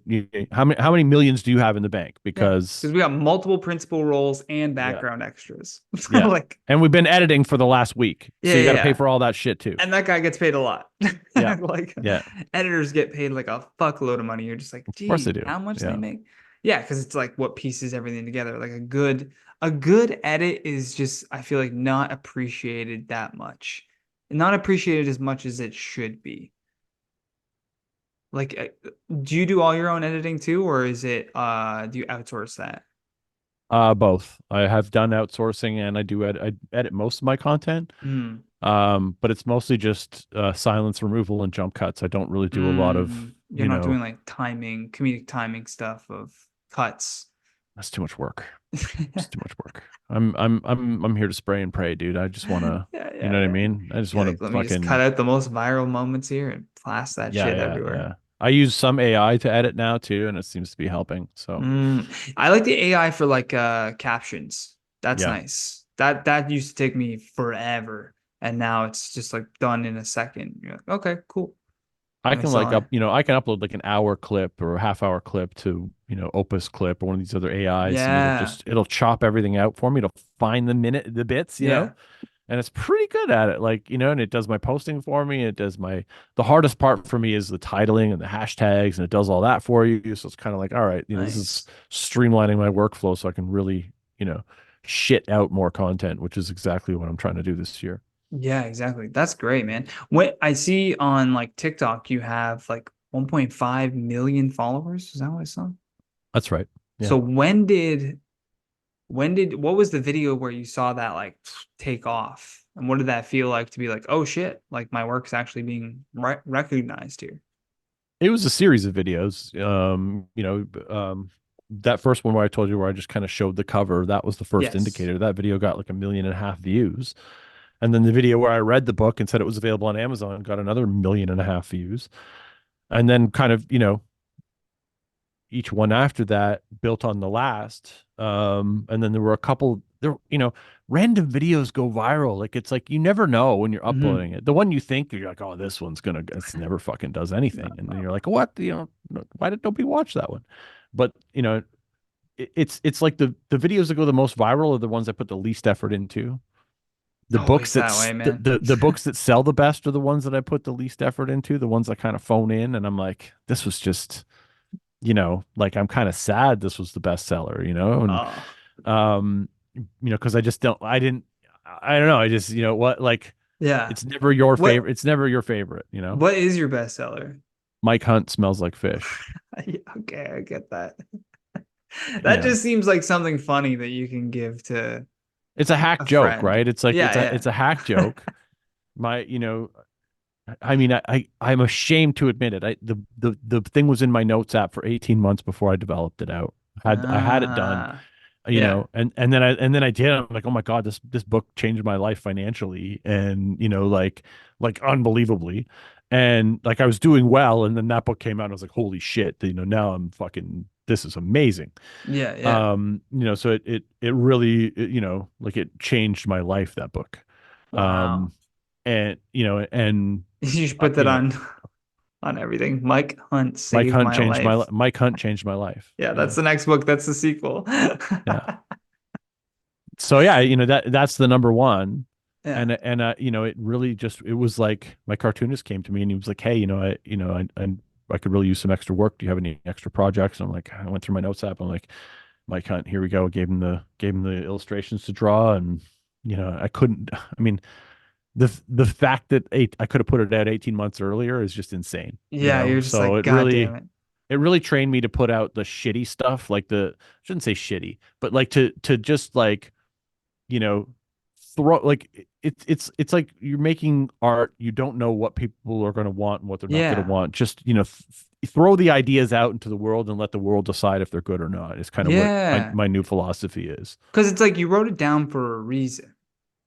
S1: how many millions do you have in the bank?
S2: Yeah.
S1: Because
S2: Because we got multiple principal roles and
S1: yeah,
S2: background extras.
S1: yeah.
S2: Like,
S1: And we've been editing for the last week.
S2: yeah,
S1: So you
S2: yeah,
S1: got to pay
S2: yeah.
S1: for all that shit too.
S2: And that guy gets paid a lot.
S1: Yeah.
S2: Like
S1: Yeah.
S2: editors get paid like a fuckload of money. You're just like,
S1: Of course they
S2: gee,
S1: do.
S2: how much they
S1: Yeah.
S2: make? Yeah, because it's like what pieces everything together. Like a good edit is just, I feel like not appreciated that much. Not appreciated as much as it should be. Like, do you do all your own editing too, or is it do you outsource that?
S1: Both. I have done outsourcing and I do edit most of my content.
S2: Mm,
S1: But it's mostly just silence removal and jump cuts. I don't really do a lot of,
S2: you're not doing like timing, comedic timing stuff of cuts.
S1: that's too much work. It's too much work. I'm here to spray and pray, dude. I just want to,
S2: Yeah,
S1: you
S2: yeah,
S1: know what I
S2: yeah.
S1: mean? I just
S2: You're
S1: want
S2: like,
S1: to
S2: let me just cut
S1: fucking,
S2: out the most viral moments here and blast that
S1: yeah,
S2: shit
S1: yeah,
S2: everywhere.
S1: yeah. I use some AI to edit now too, and it seems to be helping. So
S2: I like the AI for like captions. That's
S1: yeah,
S2: nice. That used to take me forever, and now it's just like done in a second. You're like, okay, cool.
S1: I can
S2: Nice
S1: like
S2: line.
S1: I can upload like an hour clip or a half hour clip to, Opus Clip or one of these other AIs, and
S2: Yeah,
S1: it'll chop everything out for me. It'll find the bits,
S2: yeah,
S1: and it's pretty good at it. Like, and it does my posting for me. It does the hardest part for me is the titling and the hashtags, and it does all that for you. So it's kind of like, all right, this is
S2: nice.
S1: streamlining my workflow so I can really, shit out more content, which is exactly what I'm trying to do this year.
S2: Yeah, exactly. That's great, man. What I see on like TikTok, you have like 1.5 million followers. Is that what I saw?
S1: That's right. Yeah.
S2: So what was the video where you saw that like take off? And what did that feel like to be like, oh shit, like my work's actually being recognized here?
S1: It was a series of videos. That first one where I told you where I just kind of showed the cover, that was the first
S2: Yes.
S1: indicator. That video got like 1.5 million views. And then the video where I read the book and said it was available on Amazon got another 1.5 million views. And then kind of, each one after that built on the last. And then there were a couple there, random videos go viral. Like it's like you never know when you're
S2: Hmm.
S1: uploading it. The one you think you're like, oh, this one's gonna, it's never fucking does anything. And then you're like, what? Why did nobody watch that one? But it's like the videos that go the most viral are the ones I put the least effort into. The
S2: Always
S1: books
S2: that way, man.
S1: the books that sell the best are the ones that I put the least effort into, the ones that kind of phone in, and I'm like, this was just, like I'm kind of sad this was the bestseller, and
S2: Oh,
S1: because I don't know, I just, what, like,
S2: yeah.
S1: it's never your
S2: What
S1: favorite, it's never your favorite.
S2: what is your bestseller?
S1: Mike Hunt smells like fish.
S2: Okay, I get that. That
S1: Yeah.
S2: just seems like something funny that you can give to
S1: It's a hack
S2: a
S1: joke,
S2: friend.
S1: right? It's like
S2: Yeah,
S1: it's a hack joke. My, I mean, I'm ashamed to admit it. The thing was in my notes app for 18 months before I developed it out. I had it done,
S2: yeah. Yeah.
S1: and then I did. I'm like, oh my God, this book changed my life financially, and like unbelievably, and like I was doing well, and then that book came out, and I was like, holy shit, now I'm fucking, this is amazing.
S2: Yeah, yeah.
S1: So it really, like it changed my life, that book.
S2: Wow.
S1: Um, and
S2: You should put that on everything. Mike Hunt saved my life.
S1: Mike Hunt changed my life.
S2: Yeah,
S1: Yeah.
S2: that's the next book. That's the sequel.
S1: Yeah. So yeah, that's the number one.
S2: Yeah.
S1: And it really just, it was like my cartoonist came to me and he was like, hey, I could really use some extra work. Do you have any extra projects? And I'm like, I went through my notes app. I'm like, Mike Hunt, here we go. Gave him the illustrations to draw, and I couldn't. I mean, the fact that I could have put it out 18 months earlier is just insane.
S2: Yeah, you're just
S1: So
S2: like,
S1: it
S2: God damn
S1: really
S2: it.
S1: it really trained me to put out the shitty stuff, like I shouldn't say shitty, but like to just like, you know, throw, like it's like you're making art. You don't know what people are going to want and what they're not going to
S2: Yeah.
S1: want. Just, throw the ideas out into the world and let the world decide if they're good or not. Is kind of what my,
S2: Yeah.
S1: my new philosophy is.
S2: Because it's like you wrote it down for a reason,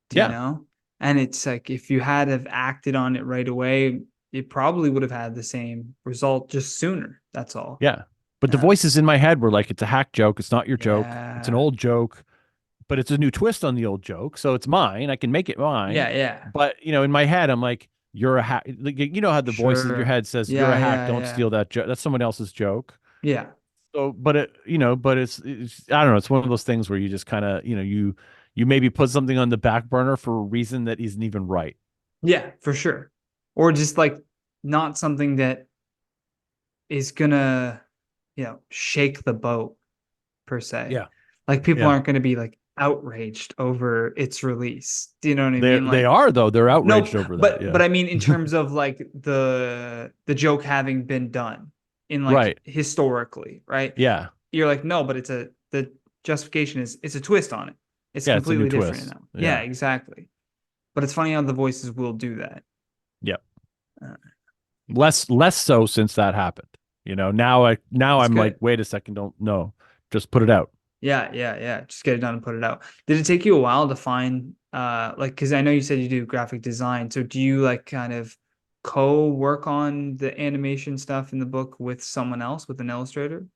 S2: do you
S1: Yeah.
S2: know? And it's like if you had have acted on it right away, it probably would have had the same result just sooner. That's all.
S1: Yeah. But the
S2: Yeah.
S1: voices in my head were like, it's a hack joke. It's not your joke. It's an
S2: Yeah.
S1: old joke, but it's a new twist on the old joke. So it's mine. I can make it mine.
S2: Yeah. Yeah.
S1: But, in my head, I'm like, you're a hack. Like, you know how the voice in your
S2: Sure.
S1: head says, you're
S2: Yeah,
S1: a hack,
S2: yeah,
S1: don't
S2: yeah.
S1: steal that joke. That's someone else's joke.
S2: Yeah.
S1: So, but but it's, I don't know. It's one of those things where you just kind of, you maybe put something on the back burner for a reason that isn't even right.
S2: Yeah, for sure. Or just like not something that is gonna, shake the boat per se.
S1: Yeah.
S2: Like people
S1: Yeah.
S2: aren't gonna be like outraged over its release. Do you know what I
S1: They
S2: mean?
S1: they
S2: Like
S1: are though. They're
S2: no,
S1: outraged over that.
S2: but
S1: Yeah.
S2: I mean in terms of like the joke having been done in like
S1: Right.
S2: historically, right?
S1: Yeah.
S2: You're like, no, but the justification is it's a twist on it. It's
S1: Yeah. It's a new
S2: completely different
S1: twist.
S2: now. Yeah,
S1: Yeah.
S2: exactly. But it's funny how the voices will do that.
S1: Yeah.
S2: Uh,
S1: Less so since that happened. Now
S2: that's
S1: I'm like,
S2: good.
S1: wait a second, don't no. Just put it out.
S2: Yeah, yeah, yeah. Just get it done and put it out. Did it take you a while to find like because I know you said you do graphic design. So do you like kind of co-work on the animation stuff in the book with someone else, with an illustrator?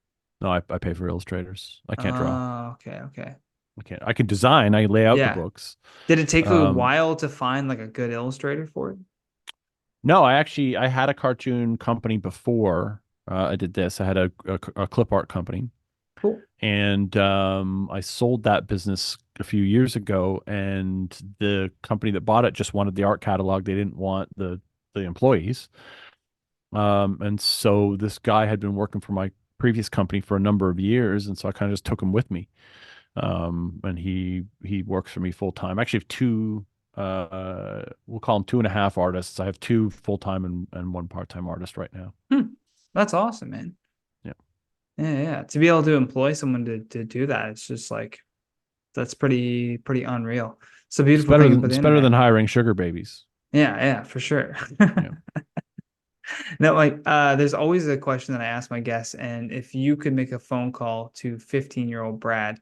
S1: No, I pay for illustrators. I can't draw.
S2: Oh, okay, okay.
S1: I can't. I can design. I lay out the
S2: Yeah.
S1: books.
S2: Did it take you a
S1: Um,
S2: while to find like a good illustrator for it?
S1: no, I had a cartoon company before I did this. I had a clip art company,
S2: Cool.
S1: and I sold that business a few years ago. And the company that bought it just wanted the art catalog. They didn't want the employees. And so this guy had been working for my previous company for a number of years, and so I kind of just took him with me. And he works for me full time. I actually have two, we'll call them two and a half artists. I have two full time and one part time artist right now.
S2: Hmm. That's awesome, man.
S1: Yeah,
S2: Yeah, yeah. To be able to employ someone to do that, it's just like that's pretty unreal. It's a beautiful thing about the
S1: it's better than
S2: internet.
S1: hiring sugar babies.
S2: Yeah, yeah, for sure.
S1: Yeah.
S2: No, like there's always a question that I ask my guests, and if you could make a phone call to 15-year-old Brad,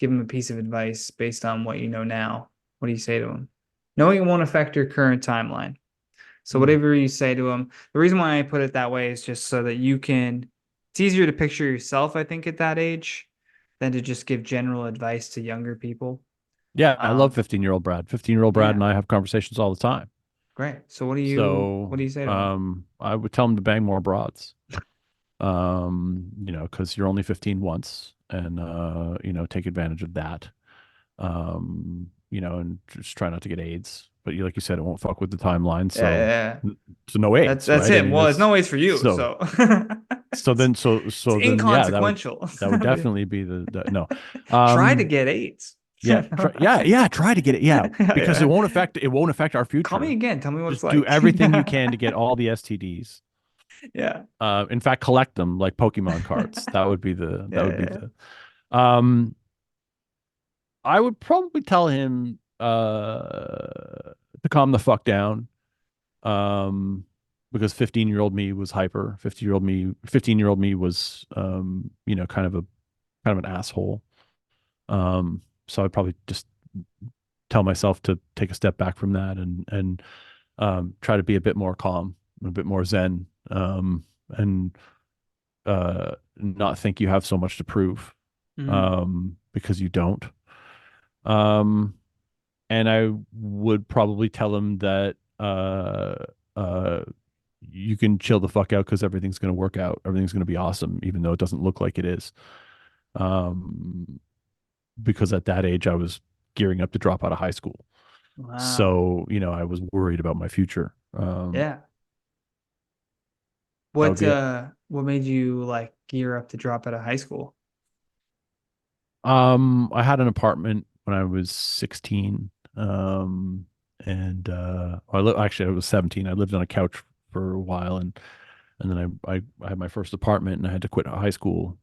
S2: give him a piece of advice based on what you know now, what do you say to him? Knowing it won't affect your current timeline. So
S1: Hmm.
S2: whatever you say to him, the reason why I put it that way is just so that you can, it's easier to picture yourself, I think, at that age than to just give general advice to younger people.
S1: Yeah, I love
S2: Um,
S1: 15-year-old Brad. 15-year-old Brad
S2: yeah,
S1: and I have conversations all the time.
S2: great. So what do you
S1: So,
S2: say to him?
S1: I would tell him to bang more broads. Because you're only 15 once, and take advantage of that. And just try not to get AIDS. But like you said, it won't fuck with the timeline,
S2: Yeah, yeah,
S1: so
S2: yeah.
S1: no
S2: That's
S1: AIDS,
S2: that's
S1: right? I
S2: him.
S1: mean,
S2: Well, it's
S1: that's
S2: no ways for you,
S1: so
S2: so
S1: so
S2: it's
S1: then yeah,
S2: inconsequential.
S1: that would definitely be the no.
S2: Try to
S1: Um,
S2: get AIDS.
S1: yeah, yeah, try to get it, yeah,
S2: Yeah,
S1: because
S2: yeah.
S1: it won't affect our
S2: Call me
S1: future.
S2: again. Tell me what it's
S1: Just do
S2: like.
S1: everything you can to get all the STDs.
S2: Yeah.
S1: In fact, collect them like Pokemon cards. That
S2: Yeah,
S1: would be
S2: yeah.
S1: the I would probably tell him to calm the fuck down. Because 15-year-old me was hyper. 15-year-old me was kind of an asshole. So I'd probably just tell myself to take a step back from that and try to be a bit more calm, a bit more zen, and not think you have so much to prove,
S2: Mhm.
S1: because you don't. Um, and I would probably tell him that uh, you can chill the fuck out because everything's going to work out. Everything's going to be awesome, even though it doesn't look like it is. Um, because at that age, I was gearing up to drop out of high school.
S2: Wow.
S1: So, I was worried about my future.
S2: Yeah.
S1: That would be it.
S2: What made you like gear up to drop out of high school?
S1: I had an apartment when I was 16. And actually I was 17. I lived on a couch for a while, and then I had my first apartment, and I had to quit high school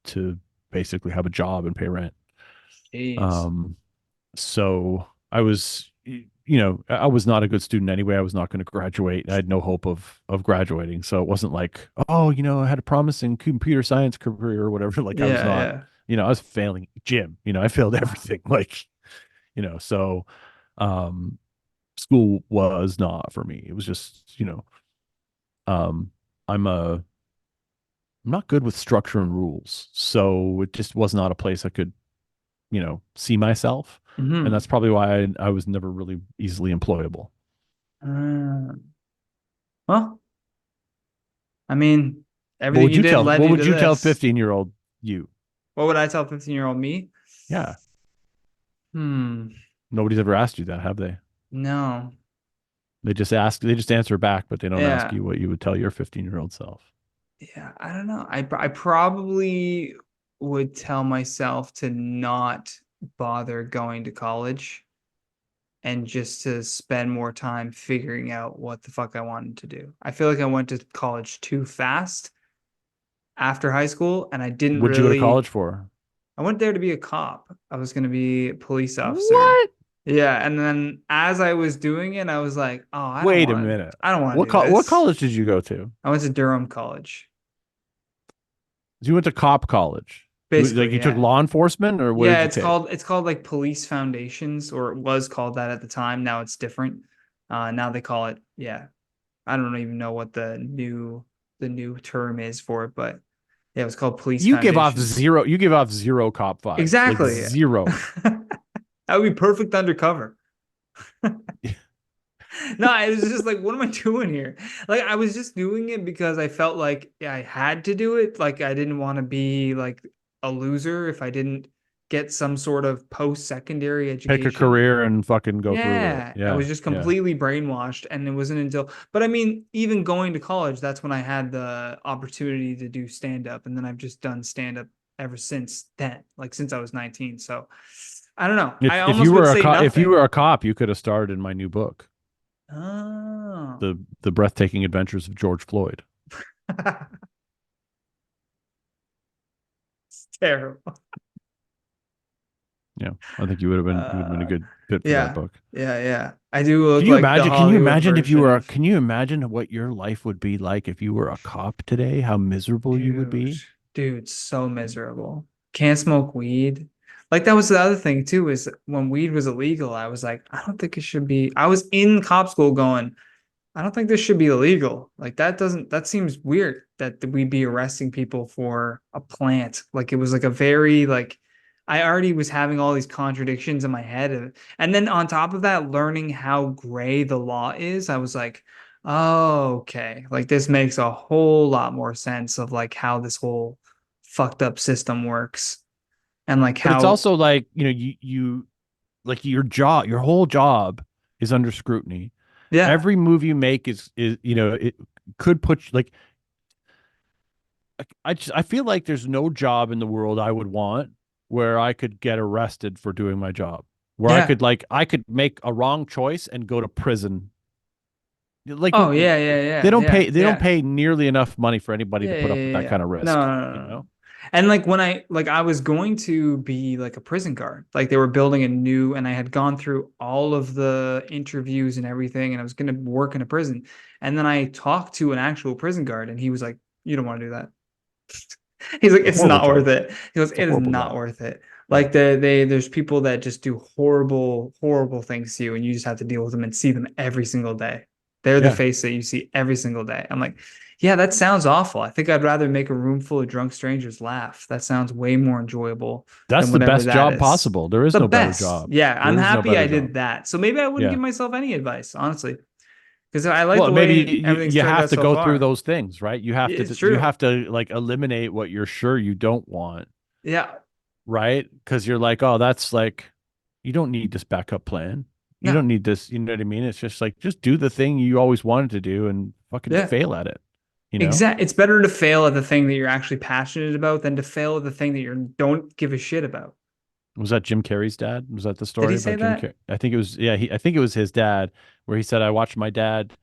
S1: to basically have a job and pay rent.
S2: Jeez.
S1: Um, so I was not a good student anyway. I was not going to graduate. I had no hope of graduating. So it wasn't like, oh, I had a promising computer science career or whatever. Like I was
S2: Yeah,
S1: not,
S2: yeah.
S1: I was failing gym. I failed everything. Like, so um school was not for me. It was just, um I'm a I'm not good with structure and rules. So it just was not a place I could, see myself. And
S2: Hmm.
S1: that's probably why I was never really easily employable.
S2: Uh, well, I mean,
S1: What
S2: everything
S1: would
S2: you
S1: you
S2: did
S1: tell?
S2: led
S1: What
S2: you
S1: would
S2: to
S1: you tell
S2: this.
S1: 15-year-old you?
S2: What would I tell 15-year-old me?
S1: Yeah,
S2: Hmm.
S1: nobody's ever asked you that, have they?
S2: No.
S1: They just ask. They just answer back, but they don't ask
S2: Yeah.
S1: you what you would tell your 15-year-old self.
S2: Yeah. I don't know. I probably would tell myself to not bother going to college and just to spend more time figuring out what the fuck I wanted to do. I feel like I went to college too fast after high school and I didn't
S1: What'd you go to
S2: really
S1: college for?
S2: I went there to be a cop. I was going to be a police officer.
S1: What?
S2: Yeah, and then as I was doing it, I was like, "Oh,
S1: Wait a minute.
S2: I don't want to do
S1: What
S2: this."
S1: college did you go to?
S2: I went to Durham College.
S1: You went to cop college. Like
S2: Basically,
S1: you took
S2: yeah.
S1: law enforcement, or what did
S2: Yeah,
S1: you take?
S2: it's called like Police Foundations, or it was called that at the time. Now it's different. Now they call it, yeah. I don't even know what the new term is for it, but yeah, it was called Police
S1: You give off
S2: Foundations.
S1: zero. You give off zero cop vibes, like
S2: Exactly.
S1: zero.
S2: That would be perfect undercover. No, it was just like, what am I doing here? Like, I was just doing it because I felt like I had to do it. Like, I didn't want to be like a loser if I didn't get some sort of post-secondary
S1: Pick a
S2: education.
S1: career and fucking go through with it.
S2: Yeah, I
S1: Yeah,
S2: was just
S1: yeah.
S2: completely brainwashed. And it wasn't until, but I mean, even going to college, that's when I had the opportunity to do stand-up. And then I've just done stand-up ever since then, like since I was 19. So I don't know. I
S1: If you
S2: almost would
S1: were a
S2: say
S1: cop, if you
S2: nothing.
S1: were a cop, you could have starred in my new book,
S2: Oh.
S1: the breathtaking adventures of George Floyd.
S2: It's terrible.
S1: Yeah, I think you would have been a
S2: Uh,
S1: good fit for that
S2: yeah,
S1: book.
S2: yeah. I do look like the
S1: Can you
S2: Hollywood
S1: imagine if you
S2: version
S1: were?
S2: of
S1: Can you imagine what your life would be like if you were a cop today? How miserable you would
S2: dude,
S1: be?
S2: dude, so miserable. Can't smoke weed. Like that was the other thing too, is when weed was illegal, I was like, I don't think it should be. I was in cop school going, I don't think this should be illegal. Like that seems weird that we'd be arresting people for a plant. Like it was like a very like I already was having all these contradictions in my head. And then on top of that, learning how gray the law is, I was like, oh, okay. Like this makes a whole lot more sense of like how this whole fucked up system works. And like
S1: But it's
S2: how,
S1: also like, you like your whole job is under scrutiny.
S2: yeah,
S1: Every move you make is it could put like I feel like there's no job in the world I would want where I could get arrested for doing my job. Where
S2: yeah.
S1: I could make a wrong choice and go to prison. Like
S2: Oh, yeah, yeah, yeah, yeah,
S1: they don't
S2: yeah.
S1: pay nearly enough money for anybody to
S2: Yeah,
S1: put
S2: yeah,
S1: up with
S2: yeah,
S1: that
S2: yeah.
S1: kind of
S2: No,
S1: risk,
S2: no, no,
S1: you
S2: no,
S1: know?
S2: no. And like when I was going to be like a prison guard, like they were building a new, and I had gone through all of the interviews and everything, and I was going to work in a prison. And then I talked to an actual prison guard, and he was like, "You don't want to do that." He's like,
S1: It's a
S2: "It's
S1: horrible
S2: not worth
S1: job.
S2: it." He goes,
S1: It's a
S2: "It is
S1: horrible
S2: not
S1: job.
S2: worth it."
S1: Yeah.
S2: Like there's people that just do horrible things to you, and you just have to deal with them and see them every single day. They're the
S1: Yeah.
S2: face that you see every single day. I'm like, yeah, that sounds awful. I think I'd rather make a room full of drunk strangers laugh. That sounds way more enjoyable
S1: That's
S2: than
S1: the
S2: whatever
S1: best
S2: that
S1: job
S2: is.
S1: possible. There is
S2: The
S1: no better
S2: best.
S1: job.
S2: Yeah, I'm
S1: There is no
S2: happy
S1: better
S2: I
S1: job.
S2: did that. So maybe I wouldn't
S1: Yeah.
S2: give myself any advice, honestly, because I like
S1: Well,
S2: the
S1: maybe
S2: way everything's
S1: you
S2: turned
S1: have
S2: out
S1: to
S2: so
S1: go through
S2: far.
S1: those things, right?
S2: It's
S1: You
S2: true.
S1: have to like eliminate what you're sure you don't want,
S2: Yeah.
S1: right? Because you're like, oh, that's like, you don't need this backup plan. You
S2: No.
S1: don't need this. You know what I mean? It's just like, just do the thing you always wanted to do and fucking
S2: Yeah.
S1: fail at it. You know?
S2: Exact. It's better to fail at the thing that you're actually passionate about than to fail at the thing that you don't give a shit about.
S1: Was that Jim Carrey's dad? Was that the
S2: Did
S1: story
S2: he say
S1: about Jim
S2: that?
S1: Carrey? I think it was, yeah, I think it was his dad where he said, I watched my dad.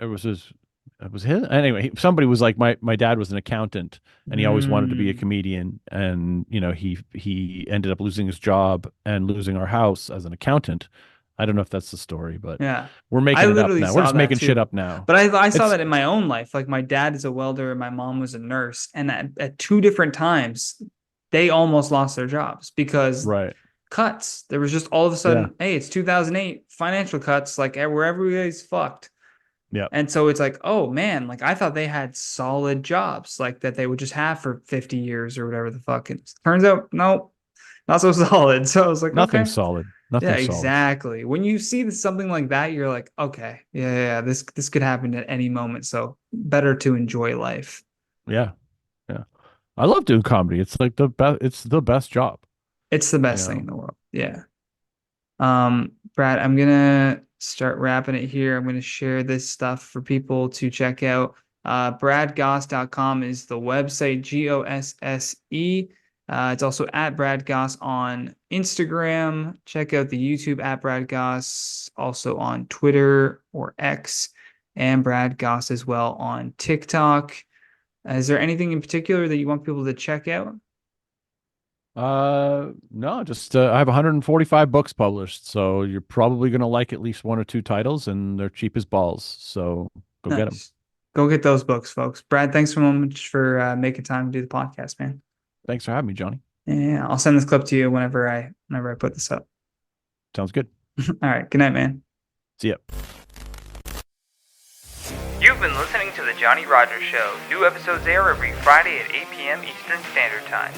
S1: It was his, it was his. Anyway, somebody was like, my dad was an accountant and he always wanted to be a
S2: Mm,
S1: comedian. And, he ended up losing his job and losing our house as an accountant. I don't know if that's the story, but
S2: yeah.
S1: we're
S2: I
S1: making it up
S2: literally
S1: now. We're
S2: saw
S1: just
S2: that
S1: making shit
S2: too.
S1: up now.
S2: But I saw
S1: It's
S2: that in my own life. Like my dad is a welder and my mom was a nurse. And at two different times, they almost lost their jobs because
S1: right.
S2: cuts. There was just all of a
S1: Yeah.
S2: sudden, hey, it's 2008, financial cuts, like where everybody's fucked.
S1: Yeah.
S2: And so it's like, oh man, like I thought they had solid jobs like that they would just have for 50 years or whatever the fuck. It turns out, no, not so solid. So I was like,
S1: Nothing
S2: okay.
S1: solid.
S2: Yeah,
S1: Nothing solid.
S2: exactly. When you see something like that, you're like, okay, yeah, this could happen at any moment. So better to enjoy life.
S1: Yeah. Yeah. I love doing comedy. It's like the best. It's the best job.
S2: It's the
S1: You
S2: best thing in
S1: know.
S2: the world. Yeah. Brad, I'm gonna start wrapping it here. I'm gonna share this stuff for people to check out. Bradgosse.com is the website, Gosse. It's also at Brad Goss on Instagram. Check out the YouTube at Brad Goss, also on Twitter or X, and Brad Goss as well on TikTok. Is there anything in particular that you want people to check out?
S1: No, just I have 145 books published, so you're probably gonna like at least one or two titles, and they're cheap as balls. So go get them.
S2: Nice. Go get those books, folks. Brad, thanks so much for making time to do the podcast, man.
S1: Thanks for having me, Johnny.
S2: Yeah, I'll send this clip to you whenever I put this up.
S1: Sounds good.
S2: All right. Good night, man.
S1: See ya.
S2: You've been listening to The Johnny Rogers Show. New episodes air every Friday at 8 p.m. Eastern Standard Time.